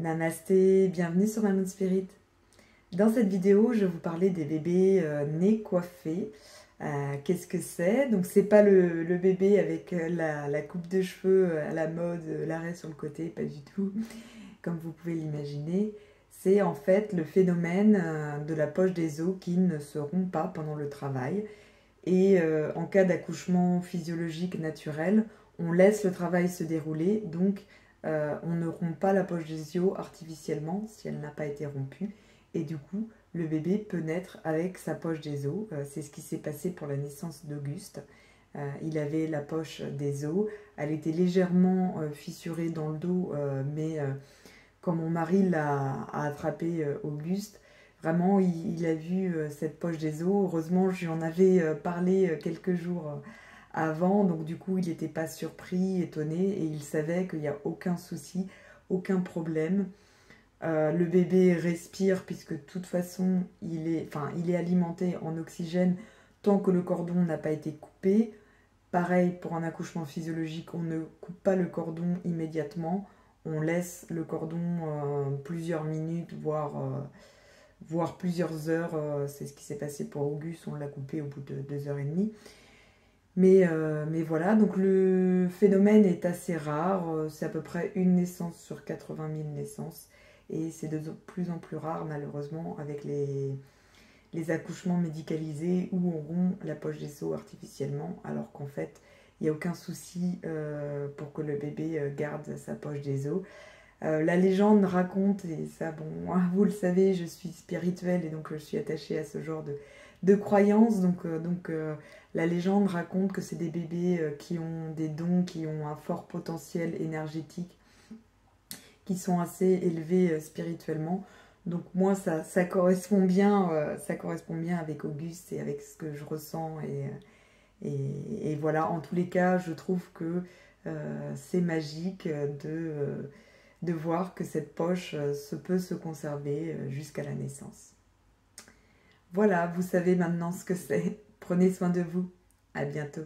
Namasté, bienvenue sur My Moon Spirit. Dans cette vidéo, je vais vous parler des bébés nés coiffés. Qu'est-ce que c'est? Donc c'est pas le bébé avec la coupe de cheveux à la mode, l'arrêt sur le côté, pas du tout, comme vous pouvez l'imaginer. C'est en fait le phénomène de la poche des os qui ne se rompt pas pendant le travail. Et en cas d'accouchement physiologique naturel, on laisse le travail se dérouler, donc on ne rompt pas la poche des os artificiellement si elle n'a pas été rompue. Et du coup, le bébé peut naître avec sa poche des os. C'est ce qui s'est passé pour la naissance d'Auguste. Il avait la poche des os. Elle était légèrement fissurée dans le dos, mais quand mon mari a attrapé Auguste, vraiment, il a vu cette poche des os. Heureusement, je lui en avais parlé quelques jours avant, donc du coup, il n'était pas surpris, étonné, et il savait qu'il n'y a aucun souci, aucun problème. Le bébé respire puisque de toute façon, il est alimenté en oxygène tant que le cordon n'a pas été coupé. Pareil, pour un accouchement physiologique, on ne coupe pas le cordon immédiatement. On laisse le cordon plusieurs minutes, voire plusieurs heures. C'est ce qui s'est passé pour Auguste, on l'a coupé au bout de 2 heures et demie. Mais voilà, donc le phénomène est assez rare. C'est à peu près une naissance sur 80 000 naissances. Et c'est de plus en plus rare, malheureusement, avec les accouchements médicalisés où on rompt la poche des os artificiellement, alors qu'en fait, il n'y a aucun souci pour que le bébé garde sa poche des os. La légende raconte, et ça, bon, moi, vous le savez, je suis spirituelle et donc je suis attachée à ce genre de croyances. Donc la légende raconte que c'est des bébés qui ont des dons, qui ont un fort potentiel énergétique, qui sont assez élevés spirituellement. Donc moi, ça correspond bien avec Auguste et avec ce que je ressens. Et voilà, en tous les cas, je trouve que c'est magique de voir que cette poche peut se conserver jusqu'à la naissance. Voilà, vous savez maintenant ce que c'est. Prenez soin de vous. À bientôt.